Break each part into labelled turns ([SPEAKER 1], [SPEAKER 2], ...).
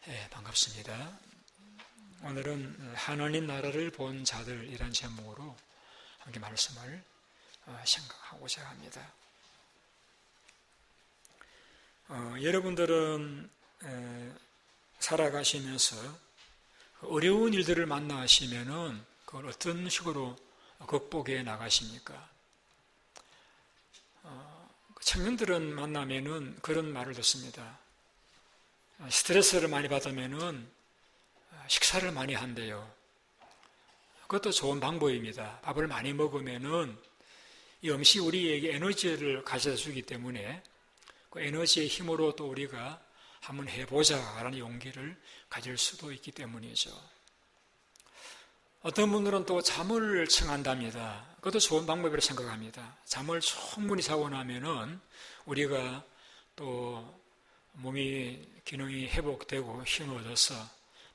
[SPEAKER 1] 반갑습니다. 오늘은 하나님 나라를 본 자들이란 제목으로 함께 말씀을 생각하고자 합니다. 여러분들은 살아가시면서 어려운 일들을 만나시면은 그걸 어떤 식으로 극복해 나가십니까? 청년들은 만나면은 그런 말을 듣습니다. 스트레스를 많이 받으면은 식사를 많이 한대요. 그것도 좋은 방법입니다. 밥을 많이 먹으면은 이 음식이 우리에게 에너지를 가져다 주기 때문에 그 에너지의 힘으로 또 우리가 한번 해보자라는 용기를 가질 수도 있기 때문이죠. 어떤 분들은 또 잠을 청한답니다. 그것도 좋은 방법이라고 생각합니다. 잠을 충분히 자고 나면은 우리가 또 몸이 기능이 회복되고 힘을 얻어서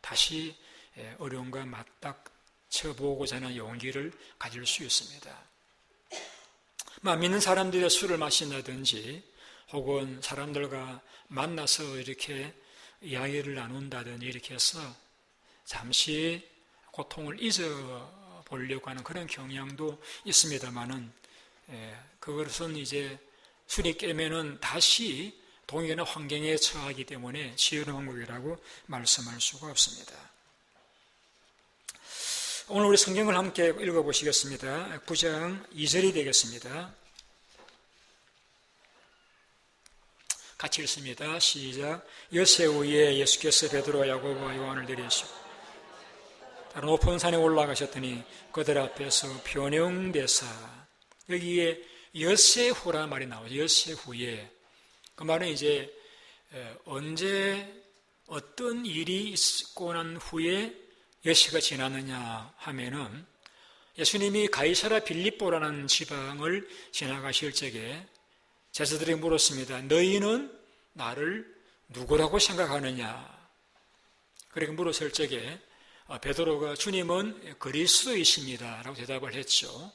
[SPEAKER 1] 다시 어려움과 맞닥쳐보고자 하는 용기를 가질 수 있습니다. 믿는 사람들이 술을 마신다든지 혹은 사람들과 만나서 이렇게 이야기를 나눈다든지 이렇게 해서 잠시 고통을 잊어보려고 하는 그런 경향도 있습니다만은 그것은 이제 술이 깨면은 다시 동일한 환경에 처하기 때문에 지혜로운 방법이라고 말씀할 수가 없습니다. 오늘 우리 성경을 함께 읽어보시겠습니다. 9장 2절이 되겠습니다. 같이 읽습니다. 시작. 엿새 후에 예수께서 베드로와 야고보와 요한을 데리시고 다른 높은 산에 올라가셨더니 그들 앞에서 변형되사, 여기에 엿새 후라는 말이 나오죠. 엿새 후에. 그 말은 이제 언제 어떤 일이 있고 난 후에 엿새가 지나느냐 하면은 예수님이 가이사랴 빌립보라는 지방을 지나가실 적에 제자들이 물었습니다. 너희는 나를 누구라고 생각하느냐? 그렇게 물었을 적에 베드로가 주님은 그리스도이십니다 라고 대답을 했죠.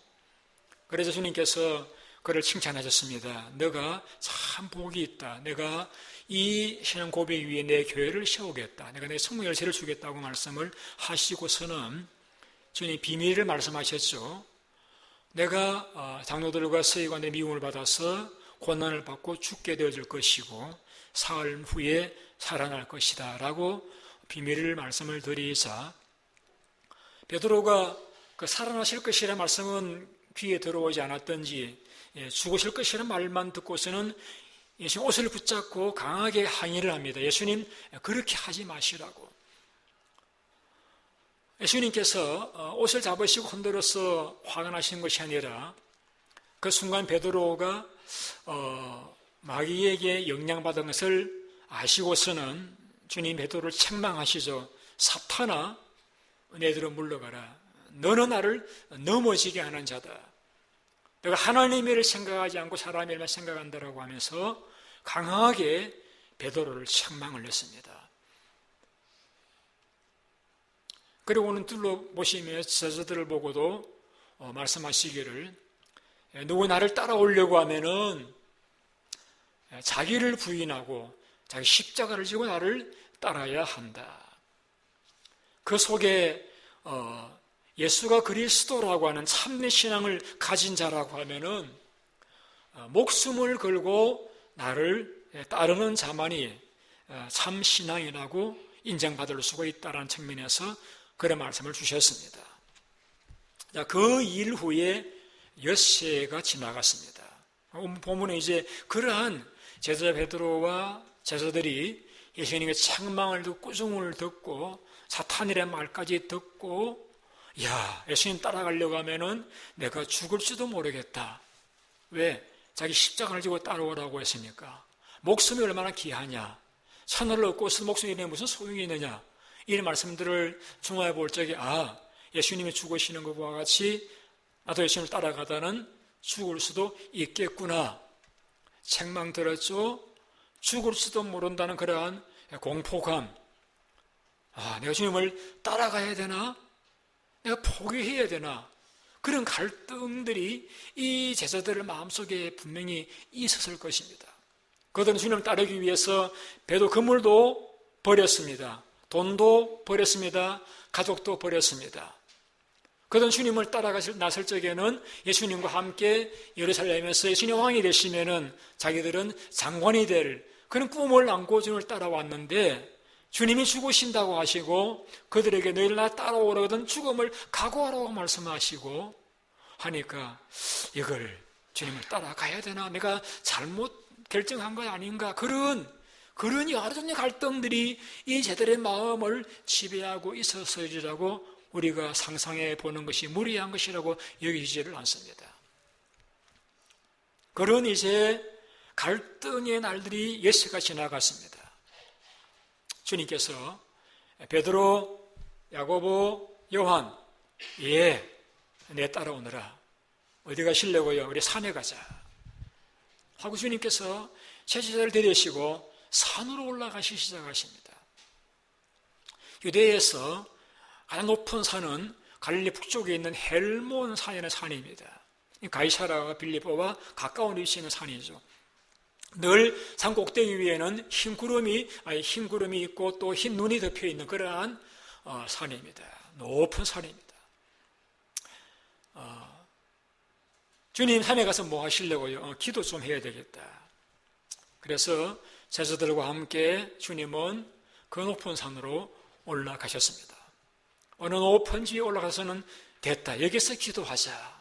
[SPEAKER 1] 그래서 주님께서 그를 칭찬하셨습니다. 너가 참 복이 있다. 내가 이 신앙 고백 위에 내 교회를 세우겠다. 내가 내 성령 열쇠를 주겠다고 말씀을 하시고서는 주님 비밀을 말씀하셨죠. 내가 장로들과 서기관의 미움을 받아서 고난을 받고 죽게 되어질 것이고 사흘 후에 살아날 것이다 라고 비밀을 말씀을 드리자 베드로가 그 살아나실 것이라는 말씀은 귀에 들어오지 않았던지 죽으실 것이라는 말만 듣고서는 예수님 옷을 붙잡고 강하게 항의를 합니다. 예수님 그렇게 하지 마시라고. 예수님께서 옷을 잡으시고 흔들어서 화가 나신 것이 아니라 그 순간 베드로가 마귀에게 영향받은 것을 아시고서는 주님 베드로를 책망하시죠. 사탄아, 너희들은 물러가라. 너는 나를 넘어지게 하는 자다. 내가 하나님의 일을 생각하지 않고 사람의 일만 생각한다라고 하면서 강하게 베드로를 책망을 했습니다. 그리고 오늘 둘러보시며 제자들을 보고도 말씀하시기를 누구 나를 따라오려고 하면은 자기를 부인하고 자기 십자가를 지고 나를 따라야 한다. 그 속에 예수가 그리스도라고 하는 참된 신앙을 가진 자라고 하면은 목숨을 걸고 나를 따르는 자만이 참 신앙이라고 인정받을 수가 있다는 측면에서 그런 말씀을 주셨습니다. 그 일 후에 엿새가 지나갔습니다. 본문에 이제 그러한 제자 베드로와 제자들이 예수님의 책망을 듣고 꾸중을 듣고 사탄이라는 말까지 듣고 예수님 따라가려고 하면은 내가 죽을지도 모르겠다. 왜? 자기 십자가를 지고 따라오라고 했으니까. 목숨이 얼마나 귀하냐. 천하를 얻고서 목숨이 있는 무슨 소용이 있느냐. 이런 말씀들을 중화해 볼 적에 예수님이 죽으시는 것과 같이 나도 예수님을 따라가다는 죽을 수도 있겠구나. 책망 들었죠. 죽을 수도 모른다는 그러한 공포감. 내가 주님을 따라가야 되나? 내가 포기해야 되나? 그런 갈등들이 이 제자들의 마음속에 분명히 있었을 것입니다. 그들은 주님을 따르기 위해서 배도 그물도 버렸습니다. 돈도 버렸습니다. 가족도 버렸습니다. 그런 주님을 따라가 나설 적에는 예수님과 함께 예루살렘에서 예수님 왕이 되시면은 자기들은 장관이 될 그런 꿈을 안고 주님을 따라왔는데, 주님이 죽으신다고 하시고 그들에게 너희를 나 따라오거든 죽음을 각오하라고 말씀하시고 하니까 이걸 주님을 따라가야 되나, 내가 잘못 결정한 것 아닌가, 그런 여러 종류의 갈등들이 이 제들의 마음을 지배하고 있어서이라고 우리가 상상해 보는 것이 무리한 것이라고 여기지를 않습니다. 그런 이제 갈등의 날들이 예수가 지나갔습니다. 주님께서 베드로, 야고보, 요한, 내 따라오너라. 어디 가시려고요? 우리 산에 가자 하고 주님께서 제자들을 데리시고 산으로 올라가시기 시작하십니다. 유대에서 가장 높은 산은 갈릴리 북쪽에 있는 헬몬 산이라는 산입니다. 가이사라와 빌립보와 가까운 위치에 있는 산이죠. 늘 산 꼭대기 위에는 흰 구름이 있고 또 흰 눈이 덮여 있는 그러한 산입니다. 높은 산입니다. 주님 산에 가서 뭐 하시려고요? 기도 좀 해야 되겠다. 그래서 제자들과 함께 주님은 그 높은 산으로 올라가셨습니다. 어느 높은 지에 올라가서는 됐다, 여기서 기도하자.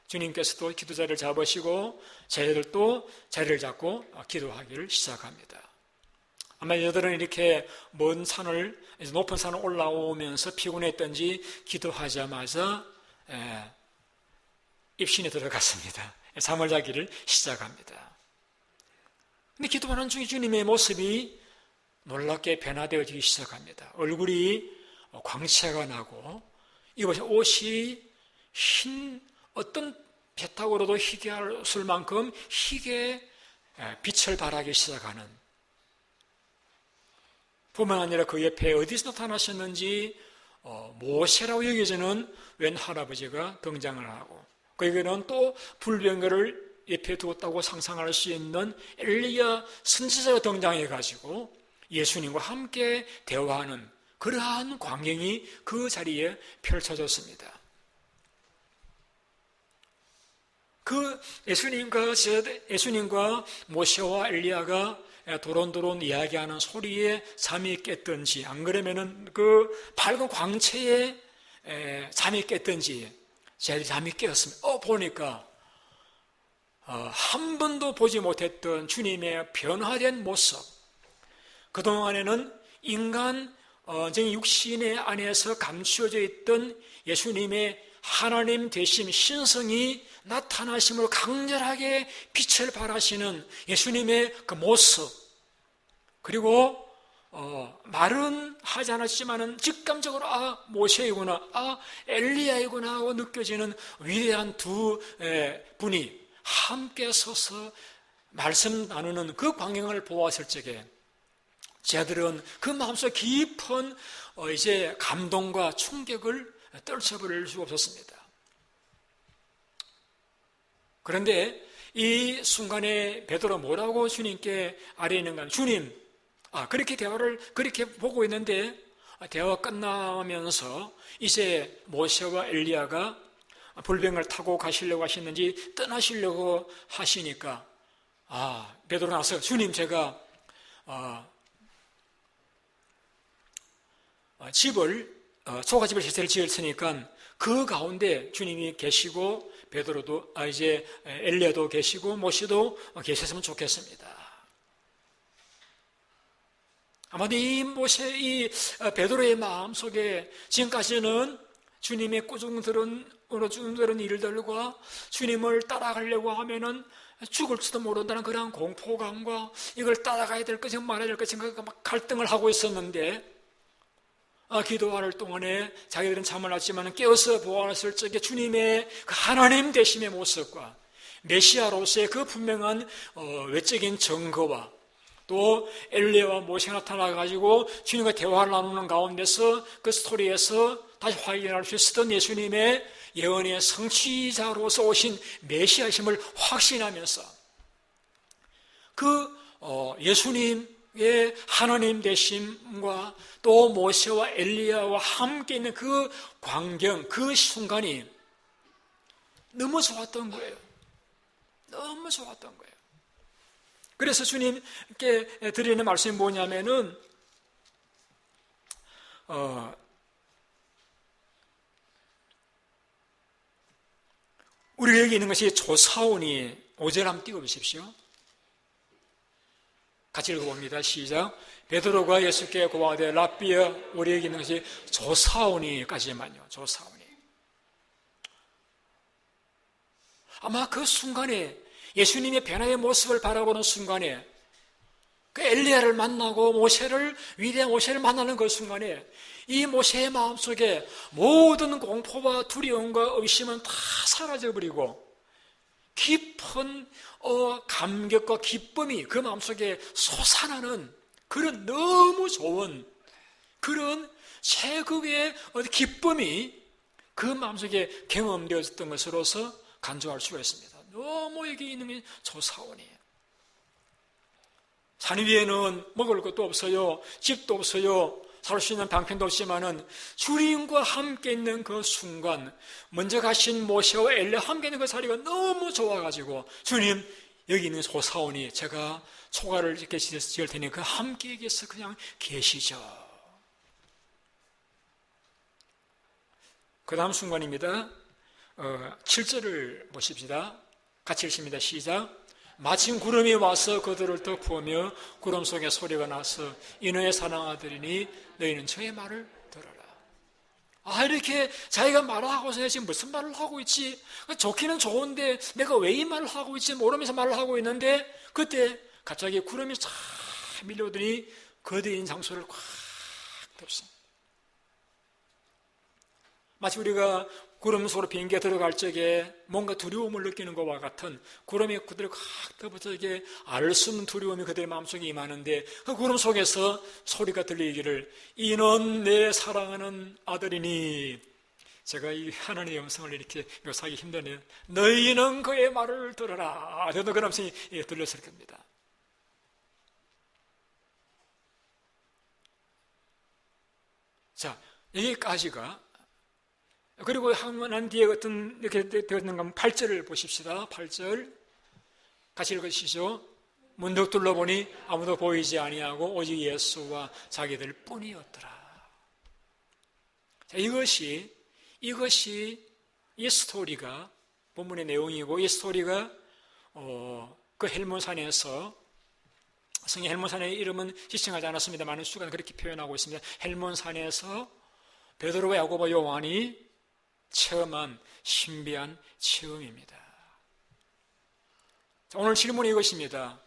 [SPEAKER 1] 주님께서도 기도자를 잡으시고 제자들도 자리를 잡고 기도하기를 시작합니다. 아마 여자들은 이렇게 먼 산을, 높은 산을 올라오면서 피곤했던지 기도하자마자 입신에 들어갔습니다. 잠을 자기를 시작합니다. 근데 기도하는 중에 주님의 모습이 놀랍게 변화되어지기 시작합니다. 얼굴이 광채가 나고 입으신 옷이 흰, 어떤 배탁으로도 희게 할 만큼 희게 빛을 발하기 시작하는, 뿐만 아니라 그 옆에 어디서 나타나셨는지 모세라고 여겨지는 웬 할아버지가 등장을 하고, 그에게는 또 불병거를 옆에 두었다고 상상할 수 있는 엘리야 선지자가 등장해가지고 예수님과 함께 대화하는 그러한 광경이 그 자리에 펼쳐졌습니다. 그 예수님과 모세와 엘리야가 도론도론 이야기하는 소리에 잠이 깼든지, 안 그러면은 그 밝은 광채에 잠이 깼든지 제 잠이 깨었습니다. 보니까 한 번도 보지 못했던 주님의 변화된 모습, 그동안에는 인간적인 육신의 안에서 감추어져 있던 예수님의 하나님 되심, 신성이 나타나심으로 강렬하게 빛을 발하시는 예수님의 그 모습, 그리고 말은 하지 않았지만은 직감적으로 모세이구나, 엘리야이구나 하고 느껴지는 위대한 두 분이 함께 서서 말씀 나누는 그 광경을 보았을 적에 제들은 그 마음속 깊은 이제 감동과 충격을 떨쳐버릴 수가 없었습니다. 그런데 이 순간에 베드로가 뭐라고 주님께 아뢰는가? 주님, 그렇게 대화를 그렇게 보고 있는데 대화 끝나면서 이제 모세와 엘리야가 불병을 타고 가시려고 하시는지 떠나시려고 하시니까 베드로 나서 주님, 제가 초가집을 제대로 지었으니까 그 가운데 주님이 계시고 베드로도 이제 엘리야도 계시고 모세도 계셨으면 좋겠습니다. 아마도 이 베드로의 마음 속에 지금까지는 주님의 꾸중들은 일들과 주님을 따라가려고 하면은 죽을지도 모른다는 그런 공포감과 이걸 따라가야 될 것인가 말아야 될 것인가 막 갈등을 하고 있었는데, 기도할 동안에 자기들은 잠을 잤지만 깨어서 보았을 적에 주님의 그 하나님 되심의 모습과 메시아로서의 그 분명한 외적인 증거와 또 엘리야와 모세가 나타나가지고 주님과 대화를 나누는 가운데서 그 스토리에서 다시 확인할 수 있었던 예수님의 예언의 성취자로서 오신 메시아심을 확신하면서 그 예수님 하나님 되심과 또 모세와 엘리야와 함께 있는 그 광경, 그 순간이 너무 좋았던 거예요. 너무 좋았던 거예요. 그래서 주님께 드리는 말씀이 뭐냐면은 우리 여기 있는 것이 조사오니 5절 한번 띄워보십시오. 같이 읽어봅니다. 시작. 베드로가 예수께 고하되 랍비여, 우리에게 있는 것이 조사오니까지만요. 조사오니. 아마 그 순간에 예수님의 변화의 모습을 바라보는 순간에 그 엘리야를 만나고 위대한 모세를 만나는 그 순간에 이 모세의 마음속에 모든 공포와 두려움과 의심은 다 사라져버리고 깊은 감격과 기쁨이 그 마음속에 솟아나는 그런 너무 좋은 그런 최고의 기쁨이 그 마음속에 경험되었던 것으로서 간주할 수가 있습니다. 너무 여기 있는 게 조사원이에요. 산 위에는 먹을 것도 없어요. 집도 없어요. 살 수 있는 방편도 없지만은 주님과 함께 있는 그 순간, 먼저 가신 모세와 엘리야 함께 있는 그 자리가 너무 좋아가지고 주님 여기 있는 조사원이 제가 초가를 이렇게 지을 테니 그 함께 계서 그냥 계시죠. 그 다음 순간입니다. 7절을 보십시다. 같이 읽습니다. 시작. 마침 구름이 와서 그들을 덮으며 구름 속에 소리가 나서 이 너의 사랑아들이니 너희는 저의 말을 들어라. 이렇게 자기가 말을 하고서 지금 무슨 말을 하고 있지? 좋기는 좋은데 내가 왜 이 말을 하고 있지? 모르면서 말을 하고 있는데 그때 갑자기 구름이 쫙 밀려오더니 거대인 장소를 꽉 덮습니다. 마치 우리가 구름 속으로 비행기가 들어갈 적에 뭔가 두려움을 느끼는 것과 같은 구름이 그들을 꽉 덮어서 이게 알 수 없는 두려움이 그들의 마음속에 임하는데 그 구름 속에서 소리가 들리기를 이는 내 사랑하는 아들이니 제가 이 하나님의 음성을 이렇게 묘사하기 힘드네요. 너희는 그의 말을 들어라. 저도 그런 음성이 들렸을 겁니다. 자, 여기까지가 그리고 한 뒤에 어떤 이렇게 되었는가 하면 8절을 보십시다. 8절 같이 읽으시죠. 문득 둘러보니 아무도 보이지 아니하고 오직 예수와 자기들 뿐이었더라. 자, 이것이 이 스토리가 본문의 내용이고 이 스토리가 그 헬몬산에서 성의 헬몬산의 이름은 지칭하지 않았습니다만 수가 그렇게 표현하고 있습니다. 헬몬산에서 베드로와 야고보 요한이 체험한 신비한 체험입니다. 오늘 질문이 이것입니다.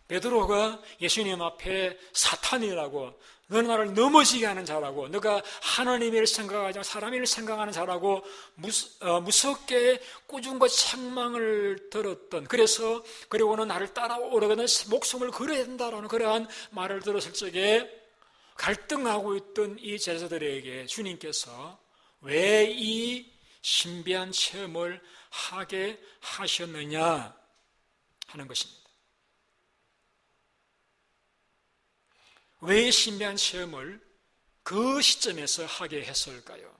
[SPEAKER 1] 베드로가 예수님 앞에 사탄이라고, 너는 나를 넘어지게 하는 자라고, 너가 하나님을 생각하지 않고 사람을 생각하는 자라고 무섭게 꾸중과 책망을 들었던, 그리고는 나를 따라오려거든 목숨을 걸어야 된다라는 그러한 말을 들었을 적에 갈등하고 있던 이 제자들에게 주님께서 왜 이 신비한 체험을 하게 하셨느냐 하는 것입니다. 왜 신비한 체험을 그 시점에서 하게 했을까요?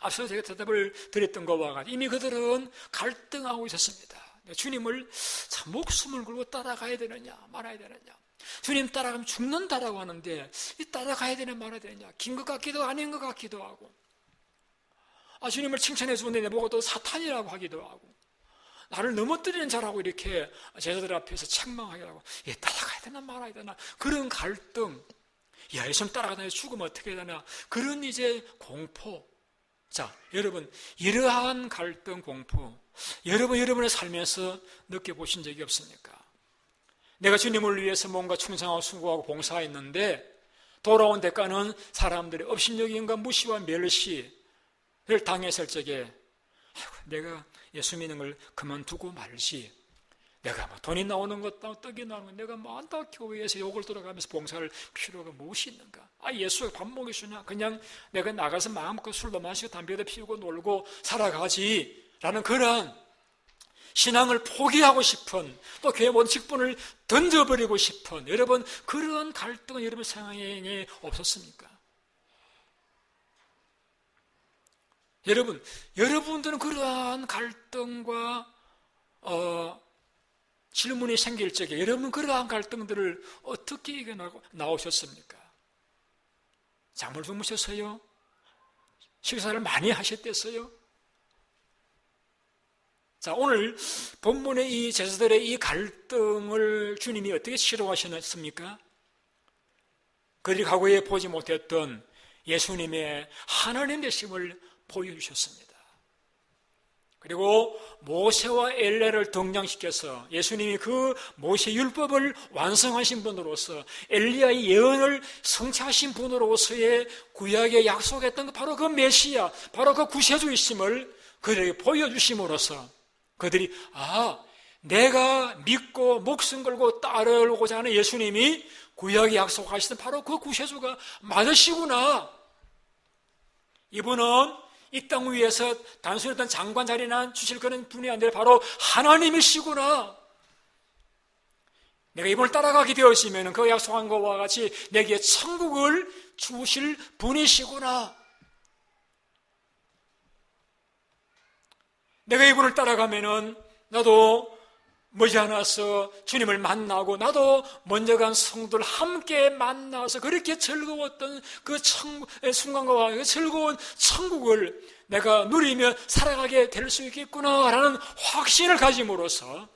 [SPEAKER 1] 앞서 제가 대답을 드렸던 것과 같이 이미 그들은 갈등하고 있었습니다. 주님을 참 목숨을 걸고 따라가야 되느냐 말아야 되느냐. 주님 따라가면 죽는다라고 하는데 이 따라가야 되냐 말아야 되느냐. 긴 것 같기도 아닌 것 같기도 하고 주님을 칭찬해 주는데 보고 또 사탄이라고 하기도 하고 나를 넘어뜨리는 자라고 이렇게 제자들 앞에서 책망하기도 하고 따라가야 되나 말아야 되나 그런 갈등. 예수님 따라가다가 죽으면 어떻게 되나 그런 이제 공포. 자, 여러분 이러한 갈등 공포 여러분의 삶에서 느껴보신 적이 없습니까? 내가 주님을 위해서 뭔가 충성하고 수고하고 봉사했는데 돌아온 대가는 사람들의 업신여김과 무시와 멸시를 당했을 적에 내가 예수 믿는 걸 그만두고 말지 내가 돈이 나오는 것도 떡이 나오는 것 내가 안타 교회에서 욕을 들어가면서 봉사할 필요가 무엇이 있는가? 예수가 밥 먹여주냐? 그냥 내가 나가서 마음껏 술도 마시고 담배도 피우고 놀고 살아가지 라는 그런 신앙을 포기하고 싶은, 또 교회 모든 직분을 던져버리고 싶은, 여러분 그런 갈등은 여러분 상황에 없었습니까? 여러분들은 그러한 갈등과 질문이 생길 적에 여러분 그러한 갈등들을 어떻게 이겨나고 나오셨습니까? 잠을 주무셨어요? 식사를 많이 하셨댔어요? 자, 오늘 본문의 이 제자들의 이 갈등을 주님이 어떻게 치료하셨습니까? 그들이 과거에 보지 못했던 예수님의 하나님 되심을 보여주셨습니다. 그리고 모세와 엘리야를 등장시켜서 예수님이 그 모세 율법을 완성하신 분으로서 엘리야의 예언을 성취하신 분으로서의 구약에 약속했던 바로 그 메시아, 바로 그 구세주이심을 그들에게 보여주심으로써 그들이 내가 믿고 목숨 걸고 따르고자 하는 예수님이 구약에 약속하시던 바로 그 구세주가 맞으시구나. 이분은 이 땅 위에서 단순히 어떤 장관 자리나 주실 그런 분이 아니라 바로 하나님이시구나. 내가 이분을 따라가게 되었으면 그 약속한 것과 같이 내게 천국을 주실 분이시구나. 내가 이분을 따라가면은 나도 머지않아서 주님을 만나고 나도 먼저 간 성도를 함께 만나서 그렇게 즐거웠던 그 순간과 그 즐거운 천국을 내가 누리며 살아가게 될 수 있겠구나라는 확신을 가짐으로써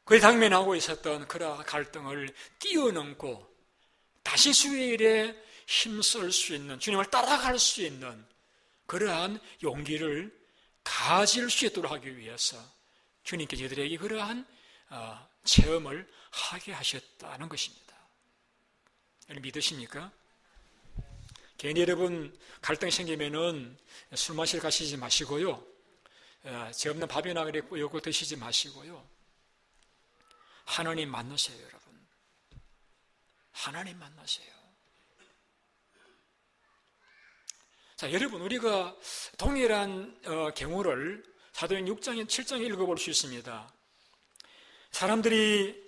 [SPEAKER 1] 그에 당면하고 있었던 그러한 갈등을 뛰어넘고 다시 주의 일에 힘쓸 수 있는, 주님을 따라갈 수 있는 그러한 용기를 가질 수 있도록 하기 위해서 주님께 저들에게 그러한 체험을 하게 하셨다는 것입니다. 여러분 믿으십니까? 괜히 여러분 갈등이 생기면은 술 마시러 가시지 마시고요. 죄 없는 밥이나 그랬고 요거 드시지 마시고요. 하나님 만나세요, 여러분. 하나님 만나세요. 자, 여러분 우리가 동일한 경우를 사도행 6장, 7장에 읽어볼 수 있습니다. 사람들이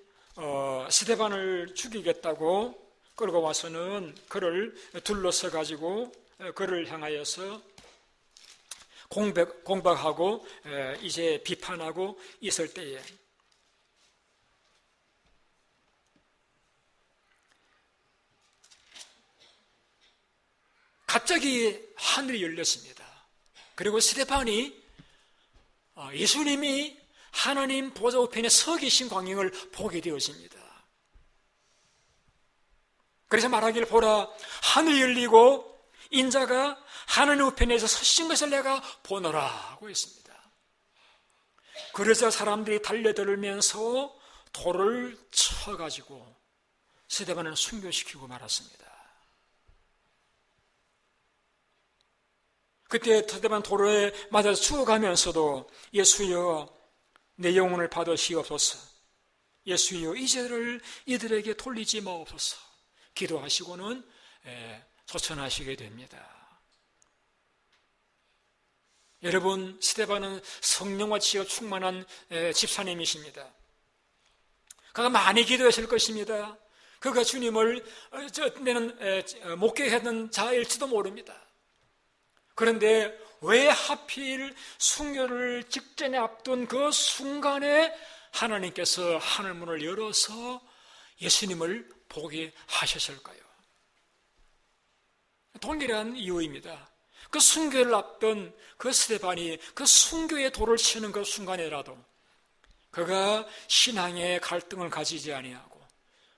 [SPEAKER 1] 스데반을 죽이겠다고 끌고 와서는 그를 둘러서 가지고 그를 향하여서 공박하고 이제 비판하고 있을 때에 갑자기 하늘이 열렸습니다. 그리고 스데반이 예수님이 하나님 보좌 우편에 서 계신 광경을 보게 되어집니다. 그래서 말하기를 보라, 하늘이 열리고 인자가 하나님 우편에서 서신 것을 내가 보노라 하고 했습니다. 그래서 사람들이 달려들면서 돌을 쳐가지고 스데반을 순교시키고 말았습니다. 그때 스데반 돌에 맞아서 죽어가면서도 예수여 내 영혼을 받으시옵소서, 예수여 이제를 이들에게 돌리지 마옵소서 기도하시고는 소천하시게 됩니다. 여러분, 스데반은 성령과 지혜가 충만한 집사님이십니다. 그가 많이 기도했을 것입니다. 그가 주님을 목격했던 자일지도 모릅니다. 그런데 왜 하필 순교를 직전에 앞둔 그 순간에 하나님께서 하늘문을 열어서 예수님을 보게 하셨을까요? 동일한 이유입니다. 그 순교를 앞둔 그 스데반이 그 순교의 돌을 치는 그 순간에라도 그가 신앙의 갈등을 가지지 아니하고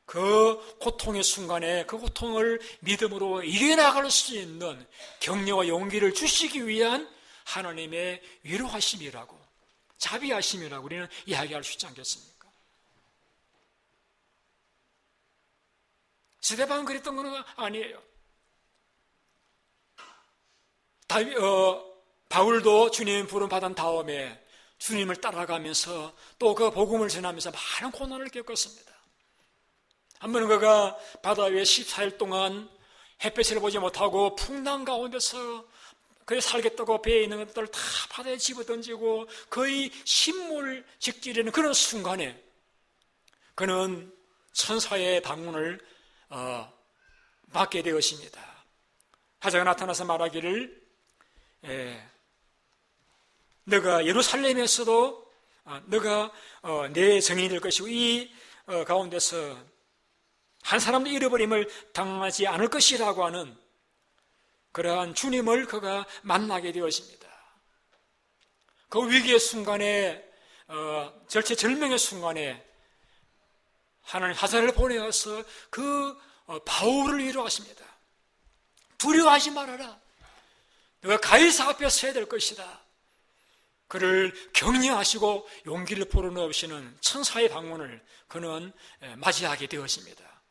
[SPEAKER 1] 그 고통의 순간에 그 고통을 믿음으로 이겨나갈 수 있는 격려와 용기를 주시기 위한 하나님의 위로하심이라고, 자비하심이라고 우리는 이야기할 수 있지 않겠습니까? 스데반은 그랬던 건 아니에요. 바울도 주님 부름 받은 다음에 주님을 따라가면서 또 그 복음을 전하면서 많은 고난을 겪었습니다. 한 번은 그가 바다 위에 14일 동안 햇볕을 보지 못하고 풍랑 가운데서 그래 살겠다고 배에 있는 것들을 다 바다에 집어던지고 거의 식물 직질이는 그런 순간에 그는 천사의 방문을 받게 되었습니다. 하자가 나타나서 말하기를 너가 예루살렘에서도 너가 내 증인이 될 것이고 이 가운데서 한 사람도 잃어버림을 당하지 않을 것이라고 하는 그러한 주님을 그가 만나게 되었습니다. 그 위기의 순간에 절체절명의 순간에 하나님 하사를 보내어서 그 바울을 위로하십니다. 두려워하지 말아라. 너가 가이사 앞에 서야 될 것이다. 그를 격려하시고 용기를 불어넣으시는 천사의 방문을 그는 맞이하게 되었습니다.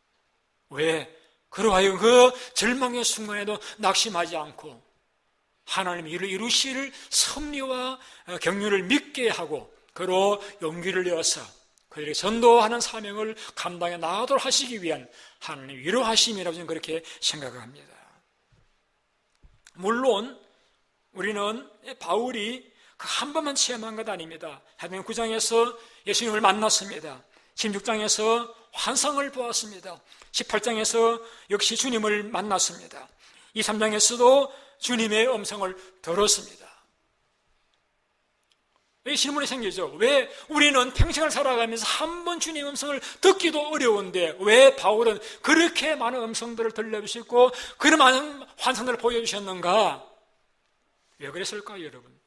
[SPEAKER 1] 왜? 그러하여 그 절망의 순간에도 낙심하지 않고 하나님의 일을 이루실 섭리와 격려를 믿게 하고 그로 용기를 내어서 그들에게 전도하는 사명을 감당해 나가도록 하시기 위한 하나님의 위로하심이라고 저는 그렇게 생각합니다. 물론 우리는 바울이 그 한 번만 체험한 것 아닙니다. 사도행 9장에서 예수님을 만났습니다. 16장에서 환상을 보았습니다. 18장에서 역시 주님을 만났습니다. 23장에서도 주님의 음성을 들었습니다. 왜 질문이 생기죠? 왜 우리는 평생을 살아가면서 한 번 주님의 음성을 듣기도 어려운데 왜 바울은 그렇게 많은 음성들을 들려주시고 그런 많은 환상들을 보여주셨는가? 왜 그랬을까요, 여러분?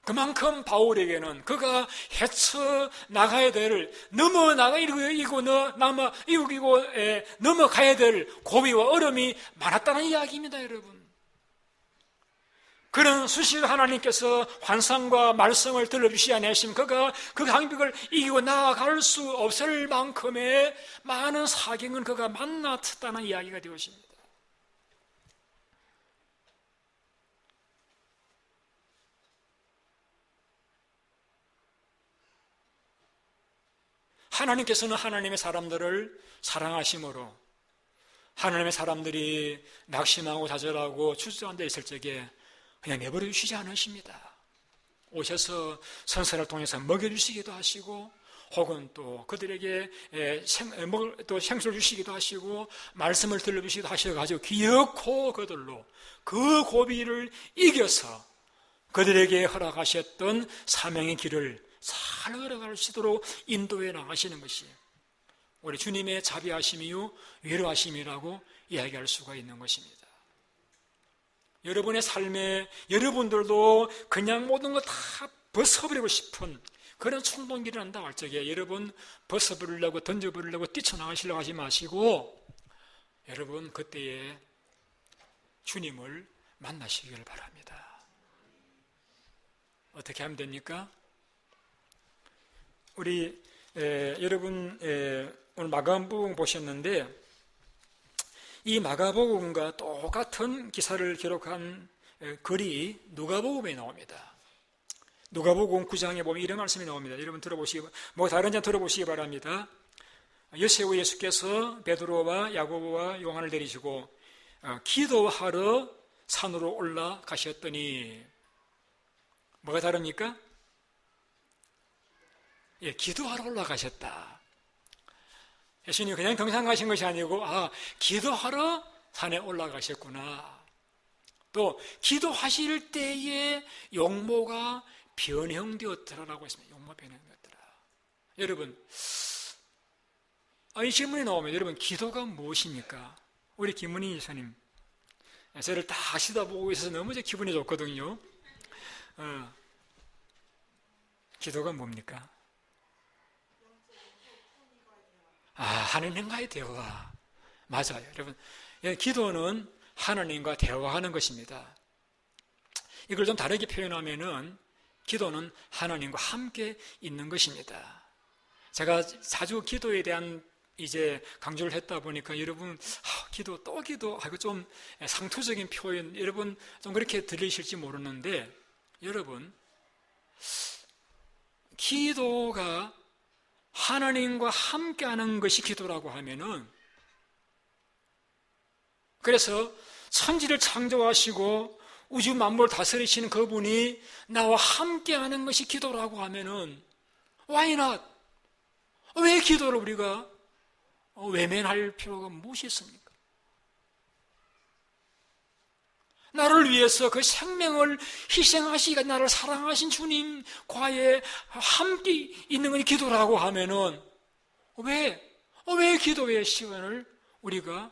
[SPEAKER 1] 그만큼 바울에게는 그가 헤쳐나가야 될, 넘어가야 될 고비와 어려움이 많았다는 이야기입니다, 여러분. 그런 수시로 하나님께서 환상과 말씀을 들려주시지 않으시면 그가 그 강벽을 이기고 나아갈 수 없을 만큼의 많은 사경은 그가 만났다는 이야기가 되었습니다. 하나님께서는 하나님의 사람들을 사랑하심으로 하나님의 사람들이 낙심하고 좌절하고 주저앉아 데 있을 적에 그냥 내버려 주시지 않으십니다. 오셔서 선사를 통해서 먹여주시기도 하시고 혹은 또 그들에게 또 생수를 주시기도 하시고 말씀을 들려주시기도 하셔가지고 기어코 그들로 그 고비를 이겨서 그들에게 허락하셨던 사명의 길을 잘 걸어갈 수 있도록 인도해 나가시는 것이 우리 주님의 자비하심이요 위로하심이라고 이야기할 수가 있는 것입니다. 여러분의 삶에 여러분들도 그냥 모든 거 다 벗어버리고 싶은 그런衝動이 일어난다고 할 적에 여러분 벗어버리려고 던져버리려고 뛰쳐나가시려고 하지 마시고 여러분 그때에 주님을 만나시기를 바랍니다. 어떻게 하면 됩니까? 우리 여러분 오늘 마가복음 보셨는데 이 마가복음과 똑같은 기사를 기록한 글이 누가복음에 나옵니다. 누가복음 9장에 보면 이런 말씀이 나옵니다. 여러분 다른 점 들어보시기 바랍니다. 여세후 예수께서 베드로와 야고보와 요한을 데리시고 기도하러 산으로 올라가셨더니 뭐가 다릅니까? 기도하러 올라가셨다. 예수님이 그냥 등산 가신 것이 아니고 기도하러 산에 올라가셨구나. 또 기도하실 때에 용모가 변형되었더라라고 했습니다. 용모 변형되었더라. 여러분, 이 질문이 나오면 여러분 기도가 무엇입니까? 우리 김문희 이사님 저를 다 하시다 보고 있어서 너무 기분이 좋거든요. 기도가 뭡니까? 하나님과의 대화. 맞아요. 여러분, 기도는 하나님과 대화하는 것입니다. 이걸 좀 다르게 표현하면은 기도는 하나님과 함께 있는 것입니다. 제가 자주 기도에 대한 강조를 했다 보니까 여러분, 기도, 좀 상투적인 표현, 여러분 좀 그렇게 들리실지 모르는데, 여러분, 기도가 하나님과 함께하는 것이 기도라고 하면은 그래서 천지를 창조하시고 우주 만물을 다스리시는 그분이 나와 함께하는 것이 기도라고 하면은 why not? 왜 기도를 우리가 외면할 필요가 무엇이 있습니까? 나를 위해서 그 생명을 희생하시기가 나를 사랑하신 주님과의 함께 있는 것이 기도라고 하면은 왜 기도의 시간을 우리가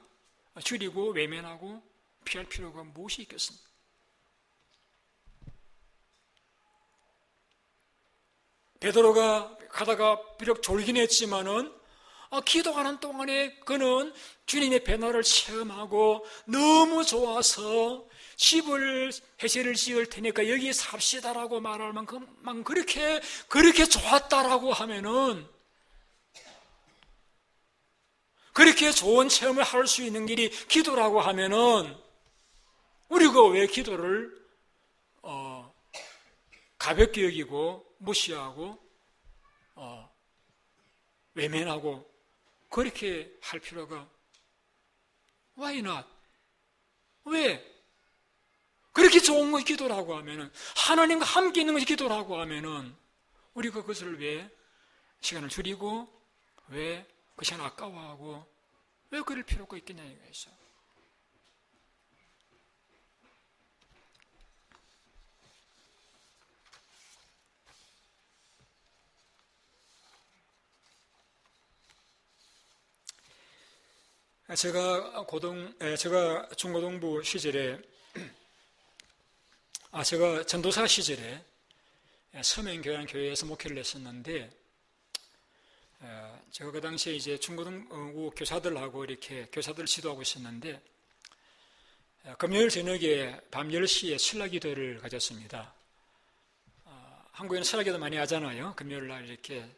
[SPEAKER 1] 줄이고 외면하고 피할 필요가 무엇이 있겠습니까? 베드로가 가다가 비록 졸긴 했지만은 기도하는 동안에 그는 주님의 배나를 체험하고 너무 좋아서 집을 해제를 지을 테니까 여기 삽시다라고 말할 만큼 그렇게 좋았다라고 하면은, 그렇게 좋은 체험을 할 수 있는 길이 기도라고 하면은 우리가 왜 기도를 가볍게 여기고 무시하고 외면하고 그렇게 할 필요가 why not? 왜? 그렇게 좋은 것이 기도라고 하면은, 하나님과 함께 있는 것이 기도라고 하면은 우리가 그것을 왜 시간을 줄이고 왜 그 시간 아까워하고 왜 그럴 필요가 있겠냐 이거였어요. 제가 중고등부 시절에, 제가 전도사 시절에 서면교회에서 목회를 했었는데, 제가 그 당시에 이제 중고등부 교사들하고 이렇게 교사들 지도하고 있었는데, 금요일 저녁에 밤 10시에 신라기도를 가졌습니다. 한국에는 신라기도 많이 하잖아요. 금요일 날 이렇게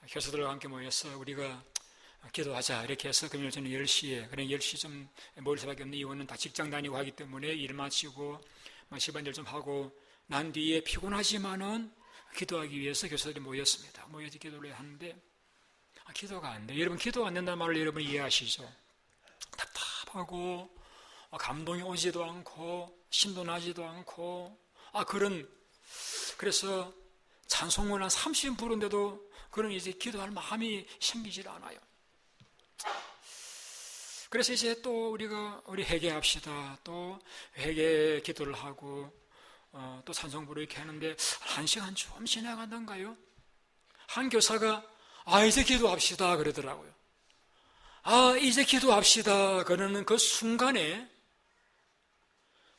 [SPEAKER 1] 교사들과 함께 모여서 우리가 기도하자 이렇게 해서 금요일 저녁 10시에, 그래 10시 좀 모일 수밖에 없는 이유는 다 직장 다니고 하기 때문에 일 마치고 집안일 좀 하고 난 뒤에 피곤하지만은 기도하기 위해서 교사들이 모였습니다. 모여서 기도를 하는데 기도가 안 돼요. 여러분, 기도가 안 된다는 말을 여러분 이해하시죠? 답답하고 감동이 오지도 않고 신도 나지도 않고 그래서 찬송을 한 30분 부르는데도 그런 이제 기도할 마음이 생기질 않아요. 그래서 이제 또 우리 회개합시다. 또 회개 기도를 하고 또 찬송 부르고 이렇게 하는데 1시간 좀 지나가던가요? 한 교사가 이제 기도합시다 그러더라고요. 이제 기도합시다 그러는 그 순간에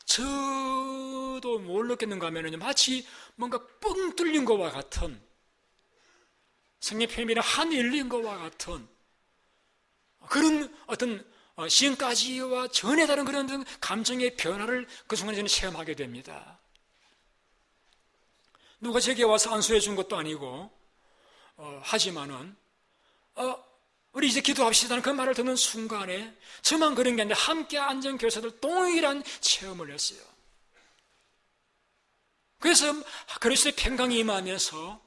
[SPEAKER 1] 저도 뭘 느꼈는가 하면은 마치 뭔가 뻥 뚫린 것과 같은, 성령 표현이나 하늘 열린 것과 같은 그런 어떤 지금까지와 전에 다른 그런 감정의 변화를 그 순간에 저는 체험하게 됩니다. 누가 제게 와서 안수해 준 것도 아니고 하지만은 우리 이제 기도합시다는 그 말을 듣는 순간에 저만 그런 게 아니라 함께 앉은 교사들 동일한 체험을 했어요. 그래서 그리스도의 평강이 임하면서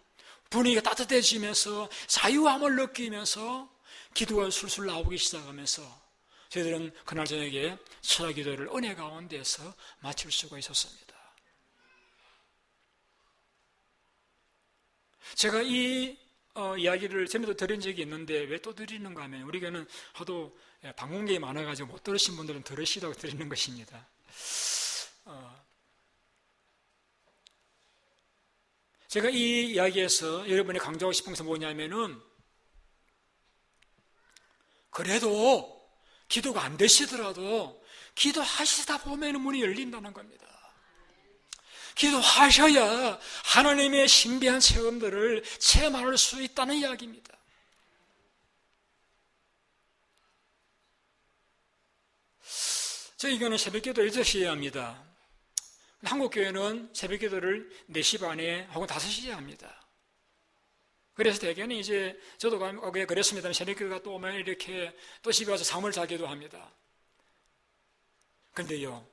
[SPEAKER 1] 분위기가 따뜻해지면서 자유함을 느끼면서 기도가 술술 나오기 시작하면서 저희들은 그날 저녁에 철학 기도를 은혜 가운데서 마칠 수가 있었습니다. 제가 이 이야기를 전에도 들은 적이 있는데 왜 또 드리는가 하면, 우리 교회는 하도 방문객이 많아가지고 못 들으신 분들은 들으시라고 드리는 것입니다. 제가 이 이야기에서 여러분이 강조하고 싶은 것은 뭐냐면은, 그래도 기도가 안 되시더라도 기도하시다 보면 문이 열린다는 겁니다. 기도하셔야 하나님의 신비한 체험들을 체험할 수 있다는 이야기입니다. 저희 교회는 새벽기도 6시에 합니다. 한국교회는 새벽기도를 4시 반에 혹은 5시에 합니다. 그래서 대개는 이제 저도 거기에 그랬습니다. 새벽기도가 또 오면 이렇게 또 집에 와서 잠을 자기도 합니다. 그런데요,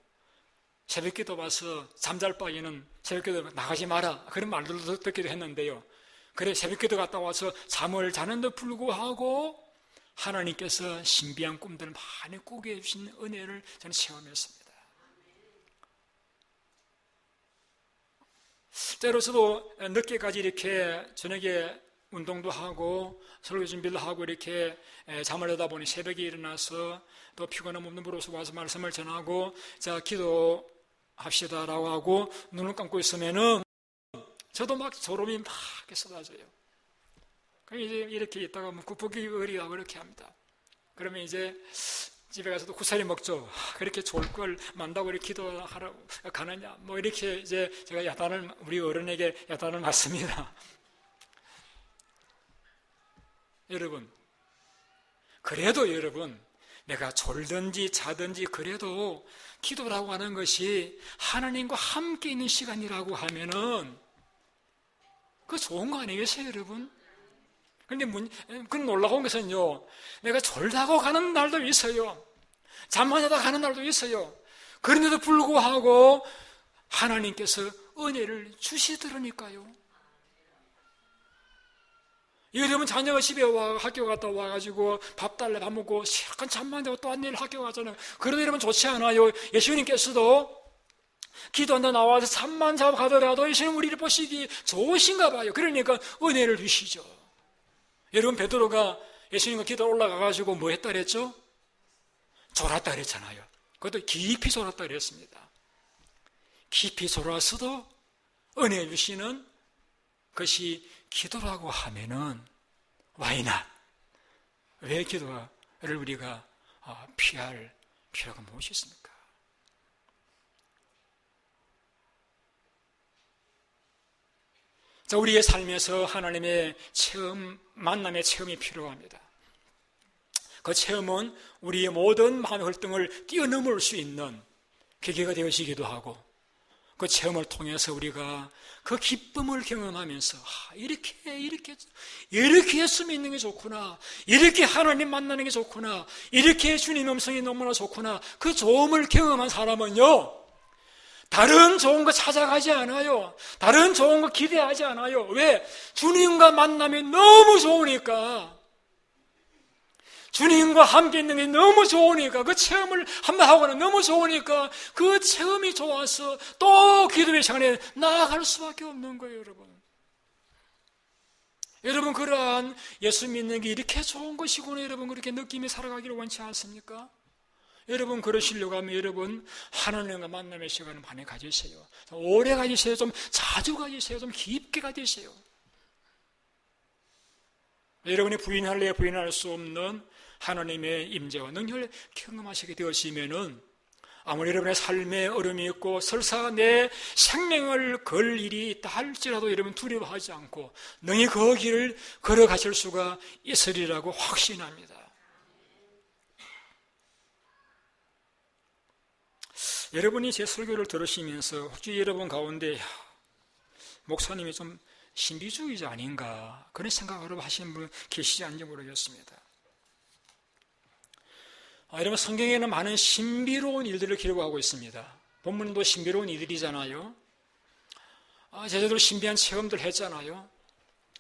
[SPEAKER 1] 새벽기도 와서 잠잘 바에는 새벽기도 나가지 마라 그런 말들도 듣기도 했는데요, 그래 새벽기도 갔다 와서 잠을 자는데 불구하고 하나님께서 신비한 꿈들을 많이 꾸게 해주신 은혜를 저는 체험했습니다. 때로 저도 늦게까지 이렇게 저녁에 운동도 하고 설교 준비를 하고 이렇게 잠을 자다 보니 새벽에 일어나서 또 피곤한 몸도 부러워서 와서 말씀을 전하고 자 기도합시다라고 하고 눈을 감고 있으면은 저도 막 졸음이 막 쏟아져요. 그럼 이제 이렇게 있다가 굽벅이거리고 그렇게 합니다. 그러면 이제 집에 가서도 구사리 먹죠. 그렇게 좋을 걸 만다고 이렇게 기도하러 가느냐. 뭐 이렇게 이제 제가 우리 어른에게 야단을 맞습니다. 여러분, 그래도 여러분, 내가 졸든지 자든지 그래도 기도라고 하는 것이 하나님과 함께 있는 시간이라고 하면은 그거 좋은 거 아니겠어요, 여러분? 근데 그 놀라운 것은요, 내가 졸다고 가는 날도 있어요. 잠만 자다 가는 날도 있어요. 그런데도 불구하고 하나님께서 은혜를 주시더라니까요. 여러분 자녀가 집에 학교 갔다 와가지고 밥 달래 밥 먹고 약간 잠만 자고 또 내일 학교 가잖아요. 그래도 여러분 좋지 않아요? 예수님께서도 기도한다 나와서 잠만 자고 가더라도 예수님 우리를 보시기 좋으신가 봐요. 그러니까 은혜를 주시죠. 여러분 베드로가 예수님과 기도 올라가가지고 뭐 했다 그랬죠? 졸았다 그랬잖아요. 그것도 깊이 졸았다 그랬습니다. 깊이 졸았어도 은혜 주시는 것이 기도라고 하면은 why not? 왜 기도를 우리가 피할 필요가 무엇이 있습니까? 자, 우리의 삶에서 하나님의 만남의 체험이 필요합니다. 그 체험은 우리의 모든 마음의 활동을 뛰어넘을 수 있는 계기가 되어지기도 하고 그 체험을 통해서 우리가 그 기쁨을 경험하면서 이렇게 예수 믿는 게 좋구나, 이렇게 하나님 만나는 게 좋구나, 이렇게 주님 음성이 너무나 좋구나, 그 좋음을 경험한 사람은요 다른 좋은 거 찾아가지 않아요. 다른 좋은 거 기대하지 않아요. 왜? 주님과 만남이 너무 좋으니까, 주님과 함께 있는 게 너무 좋으니까, 그 체험을 한번 하고는 너무 좋으니까 그 체험이 좋아서 또 기도의 시간에 나아갈 수밖에 없는 거예요, 여러분. 여러분, 그러한 예수 믿는 게 이렇게 좋은 것이구나, 여러분, 그렇게 느낌이 살아가기를 원치 않습니까? 여러분, 그러시려고 하면 여러분 하나님과 만남의 시간을 많이 가지세요. 오래 가지세요. 좀 자주 가지세요. 좀 깊게 가지세요. 여러분이 부인할래 부인할 수 없는 하나님의 임재와 능력을 경험하시게 되시면은 아무리 여러분의 삶에 어려움이 있고 설사 내 생명을 걸 일이 있다 할지라도 여러분 두려워하지 않고 능히 그 길을 걸어가실 수가 있으리라고 확신합니다. 여러분이 제 설교를 들으시면서 혹시 여러분 가운데 목사님이 좀 신비주의자 아닌가 그런 생각을 하시는 분 계시지 않는지 모르겠습니다. 여러분, 성경에는 많은 신비로운 일들을 기록하고 있습니다. 본문도 신비로운 일들이잖아요. 제자들 신비한 체험들 했잖아요.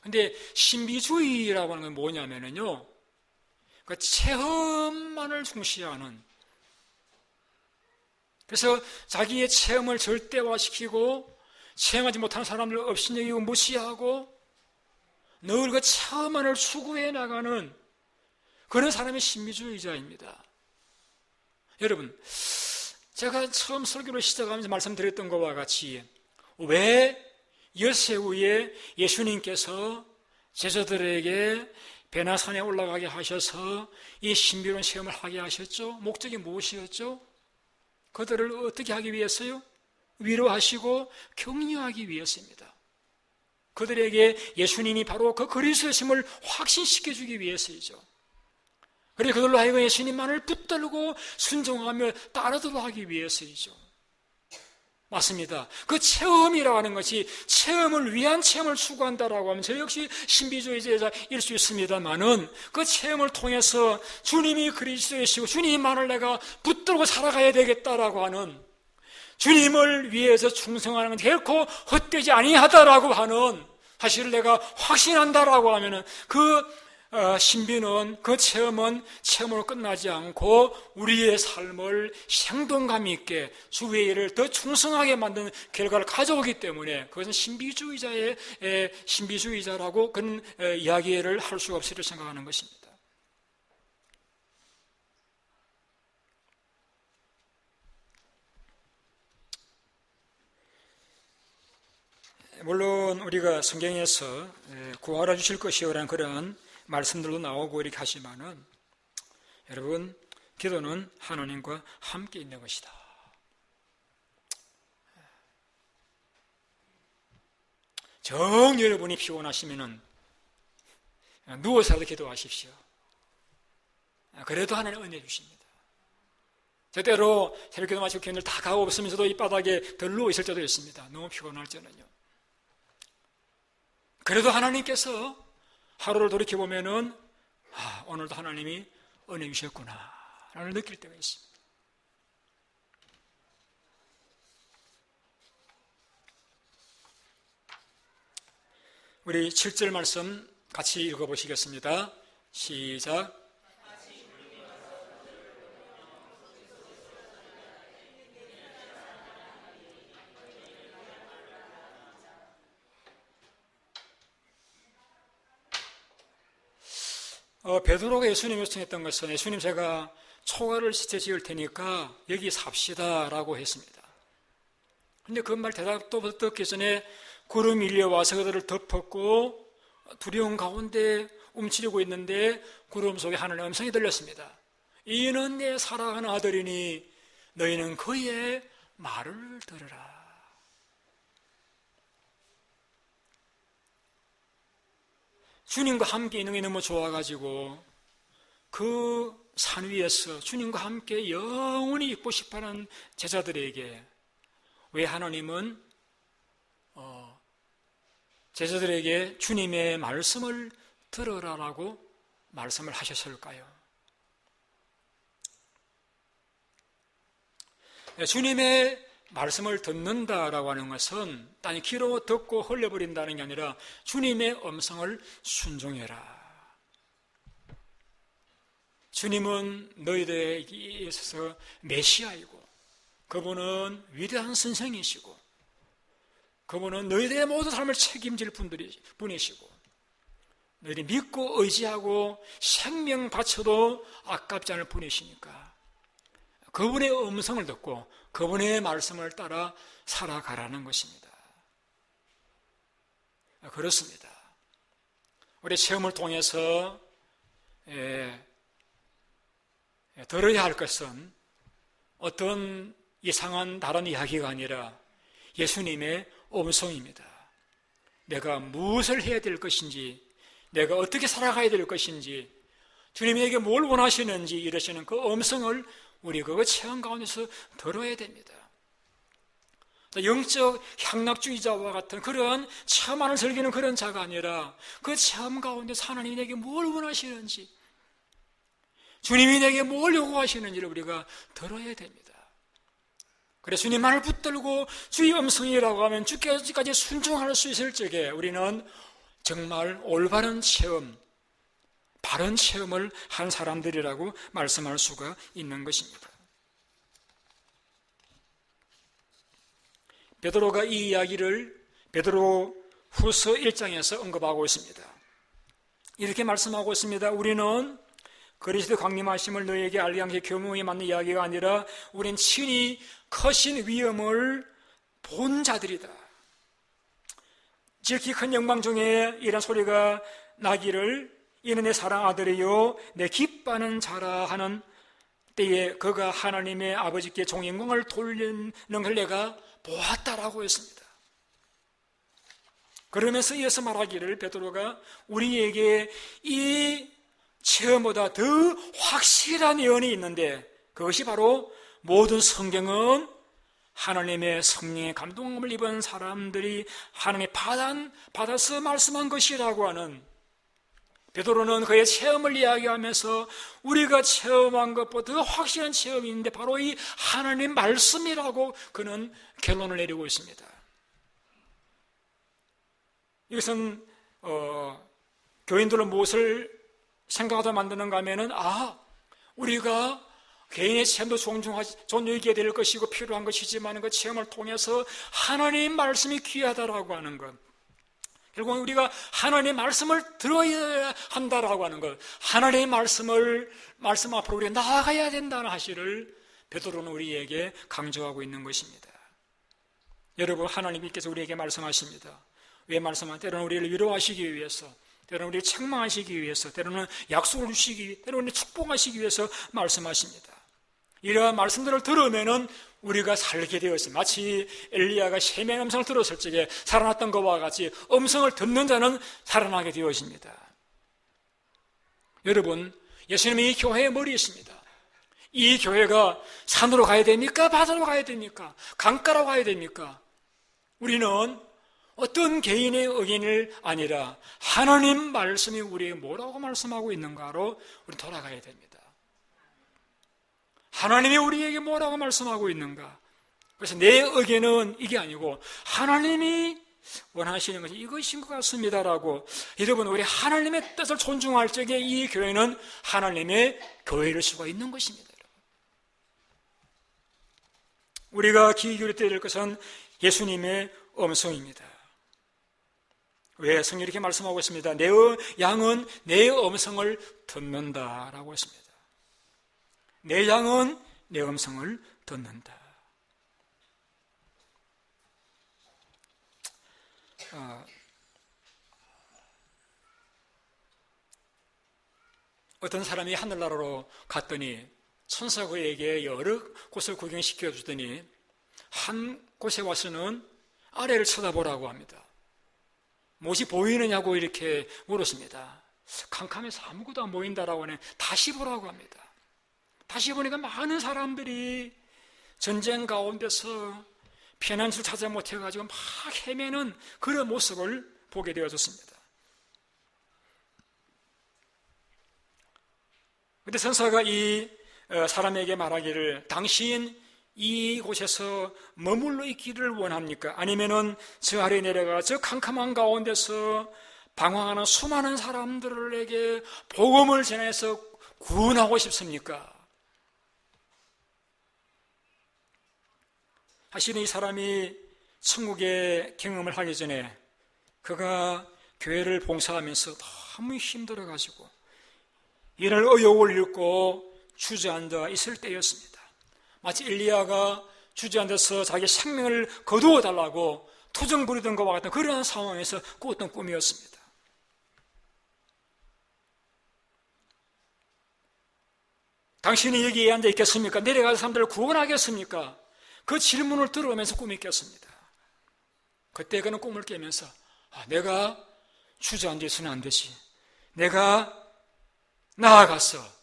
[SPEAKER 1] 근데 신비주의라고 하는 건 뭐냐면요, 그 체험만을 중시하는, 그래서 자기의 체험을 절대화시키고 체험하지 못하는 사람들 업신여기고 무시하고 늘 그 체험만을 추구해 나가는 그런 사람이 신비주의자입니다. 여러분, 제가 처음 설교를 시작하면서 말씀드렸던 것과 같이 왜 엿새우에 예수님께서 제자들에게 베나산에 올라가게 하셔서 이 신비로운 체험을 하게 하셨죠? 목적이 무엇이었죠? 그들을 어떻게 하기 위해서요? 위로하시고 격려하기 위해서입니다. 그들에게 예수님이 바로 그 그리스도이심을 확신시켜주기 위해서이죠. 그리고 그들로 하여금 예수님만을 붙들고 순종하며 따르도록 하기 위해서이죠. 맞습니다. 그 체험이라고 하는 것이 체험을 위한 체험을 추구한다라고 하면 저 역시 신비주의자일 수 있습니다만은 그 체험을 통해서 주님이 그리스도이시고 주님만을 내가 붙들고 살아가야 되겠다라고 하는, 주님을 위해서 충성하는 건 결코 헛되지 아니하다라고 하는 사실을 내가 확신한다라고 하면은 그 신비는 그 체험으로 끝나지 않고 우리의 삶을 생동감 있게 주의 일을 더 충성하게 만드는 결과를 가져오기 때문에 그것은 신비주의자라고 그런 이야기를 할 수가 없으리라 생각하는 것입니다. 물론 우리가 성경에서 구하라 주실 것이요라는 그런 말씀들도 나오고 이렇게 하지만은 여러분, 기도는 하나님과 함께 있는 것이다. 정 여러분이 피곤하시면은 누워서라도 기도하십시오. 그래도 하나님 은혜 주십니다. 때로 새벽 기도 마치고 교인들 다 가고 없으면서도 이 바닥에 덜 누워 있을 때도 있습니다. 너무 피곤할 때는요. 그래도 하나님께서 하루를 돌이켜보면은 오늘도 하나님이 은혜 주셨구나 라는 느낄 때가 있습니다. 우리 7절 말씀 같이 읽어보시겠습니다. 시작. 베드로가 예수님 요청했던 것은 예수님 제가 초가를 시체 지을 테니까 여기 삽시다 라고 했습니다. 그런데 그 말 대답도 듣기 전에 구름이 밀려와서 그들을 덮었고 두려움 가운데 움츠리고 있는데 구름 속에 하늘의 음성이 들렸습니다. 이는 내 사랑하는 아들이니 너희는 그의 말을 들으라. 주님과 함께 있는 게 너무 좋아가지고 그 산 위에서 주님과 함께 영원히 있고 싶어하는 제자들에게 왜 하나님은 제자들에게 주님의 말씀을 들으라라고 말씀을 하셨을까요? 주님의 말씀을 듣는다라고 하는 것은 단지 귀로 듣고 흘려버린다는 게 아니라 주님의 음성을 순종해라. 주님은 너희들에게 있어서 메시아이고 그분은 위대한 선생이시고 그분은 너희들의 모든 삶을 책임질 분이시고 너희들이 믿고 의지하고 생명 바쳐도 아깝지 않을 분이시니까 그분의 음성을 듣고 그분의 말씀을 따라 살아가라는 것입니다. 그렇습니다. 우리 체험을 통해서 들어야 할 것은 어떤 이상한 다른 이야기가 아니라 예수님의 음성입니다. 내가 무엇을 해야 될 것인지, 내가 어떻게 살아가야 될 것인지, 주님에게 뭘 원하시는지 이러시는 그 음성을 우리 그 체험 가운데서 들어야 됩니다. 영적 향락주의자와 같은 그런 체험만을 즐기는 그런 자가 아니라 그 체험 가운데서 하나님이 내게 뭘 원하시는지, 주님이 내게 뭘 요구하시는지를 우리가 들어야 됩니다. 그래서 주님 말을 붙들고 주의 음성이라고 하면 주께까지 순종할 수 있을 적에 우리는 정말 올바른 체험, 바른 체험을 한 사람들이라고 말씀할 수가 있는 것입니다. 베드로가 이 이야기를 베드로 후서 1장에서 언급하고 있습니다. 이렇게 말씀하고 있습니다. 우리는 그리스도 강림하심을 너희에게 알게 한 게 교묘히 맞는 이야기가 아니라 우린 친히 크신 위엄을 본 자들이다. 지극히 큰 영광 중에 이런 소리가 나기를 이는 내 사랑 아들이요 내 기뻐하는 자라 하는 때에 그가 하나님의 아버지께 종영광을 돌리는 걸 내가 보았다라고 했습니다. 그러면서 이어서 말하기를 베드로가 우리에게 이 체험보다 더 확실한 예언이 있는데 그것이 바로 모든 성경은 하나님의 성령의 감동을 입은 사람들이 하나님의 받아서 말씀한 것이라고 하는 베드로는 그의 체험을 이야기하면서 우리가 체험한 것보다 더 확실한 체험이 있는데 바로 이 하나님 말씀이라고 그는 결론을 내리고 있습니다. 이것은 교인들은 무엇을 생각하다 만드는가 하면은, 우리가 개인의 체험도 존중해야 될 것이고 필요한 것이지만 그 체험을 통해서 하나님의 말씀이 귀하다라고 하는 것, 결국은 우리가 하나님의 말씀을 들어야 한다라고 하는 것, 하나님의 말씀 앞으로 우리가 나아가야 된다는 사실을 베드로는 우리에게 강조하고 있는 것입니다. 여러분, 하나님께서 우리에게 말씀하십니다. 왜 말씀하시냐? 때로는 우리를 위로하시기 위해서, 때로는 우리를 책망하시기 위해서, 때로는 약속을 주시기, 때로는 축복하시기 위해서 말씀하십니다. 이러한 말씀들을 들으면은 우리가 살게 되었습니다. 마치 엘리야가 셈의 음성을 들었을 적에 살아났던 것과 같이 음성을 듣는 자는 살아나게 되어집니다. 여러분, 예수님이 이 교회의 머리에 있습니다. 이 교회가 산으로 가야 됩니까? 바다로 가야 됩니까? 강가로 가야 됩니까? 우리는 어떤 개인의 의견이 아니라 하나님 말씀이 우리에게 뭐라고 말씀하고 있는가로 우리 돌아가야 됩니다. 하나님이 우리에게 뭐라고 말씀하고 있는가? 그래서 내 의견은 이게 아니고 하나님이 원하시는 것이 이것인 것 같습니다라고. 여러분, 우리 하나님의 뜻을 존중할 적에 이 교회는 하나님의 교회일 수가 있는 것입니다. 우리가 귀 기울여야 될 것은 예수님의 음성입니다. 왜 성경이 이렇게 말씀하고 있습니다. 내 양은 내 음성을 듣는다라고 했습니다. 내 양은 내 음성을 듣는다. 어떤 사람이 하늘나라로 갔더니 천사 그에게 여러 곳을 구경시켜 주더니 한 곳에 와서는 아래를 쳐다보라고 합니다. 무엇이 보이느냐고 이렇게 물었습니다. 캄캄해서 아무것도 안 보인다라고 하네. 다시 보라고 합니다. 다시 보니까 많은 사람들이 전쟁 가운데서 피난처를 찾아 못해가지고 막 헤매는 그런 모습을 보게 되어졌습니다. 그런데 천사가 이 사람에게 말하기를, 당신 이곳에서 머물러 있기를 원합니까? 아니면은 저 아래 내려가 저 캄캄한 가운데서 방황하는 수많은 사람들에게 복음을 전해서 구원하고 싶습니까? 사실은 이 사람이 천국의 경험을 하기 전에 그가 교회를 봉사하면서 너무 힘들어가지고 이를 의욕을 잃고 주저앉아 있을 때였습니다. 마치 엘리야가 주저앉아서 자기 생명을 거두어 달라고 투정 부리던 것과 같은 그러한 상황에서 꾸었던 꿈이었습니다. 당신이 여기에 앉아 있겠습니까? 내려가서 사람들을 구원하겠습니까? 그 질문을 들어오면서 꿈이 깼습니다. 그때 그는 꿈을 깨면서 내가 주저앉아 있으면 안 되지. 내가 나아가서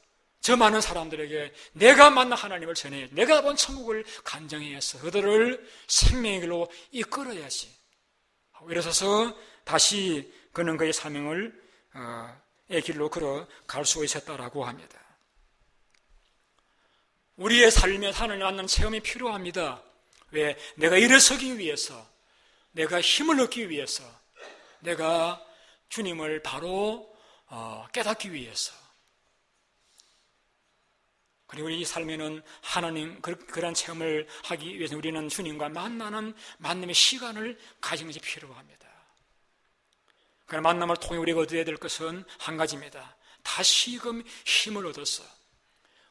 [SPEAKER 1] 저 많은 사람들에게 내가 만난 하나님을 전해, 내가 본 천국을 간증해야 해서 그들을 생명의 길로 이끌어야지. 이래서 다시 그는 그의 사명을 길로 걸어갈 수 있었다라고 합니다. 우리의 삶에 하나님 만나는 체험이 필요합니다. 왜? 내가 일어서기 위해서, 내가 힘을 얻기 위해서, 내가 주님을 바로 깨닫기 위해서. 그리고 이 삶에는 하나님 그런 체험을 하기 위해서 우리는 주님과 만나는 만남의 시간을 가지는 것이 필요합니다. 그 만남을 통해 우리가 얻어야 될 것은 한 가지입니다. 다시금 힘을 얻어서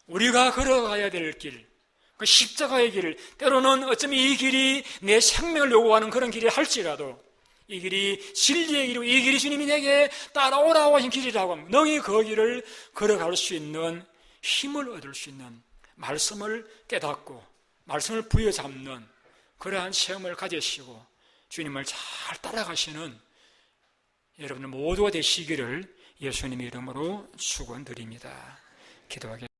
[SPEAKER 1] 우리가 걸어가야 될 길, 그 십자가의 길, 때로는 어쩌면 이 길이 내 생명을 요구하는 그런 길이 할지라도 이 길이 진리의 길이고 이 길이 주님이 내게 따라오라고 하신 길이라고 하면 너희 그 길을 걸어갈 수 있는 힘을 얻을 수 있는 말씀을 깨닫고 말씀을 부여잡는 그러한 체험을 가지시고 주님을 잘 따라가시는 여러분 모두가 되시기를 예수님의 이름으로 축원드립니다. 기도하겠습니다.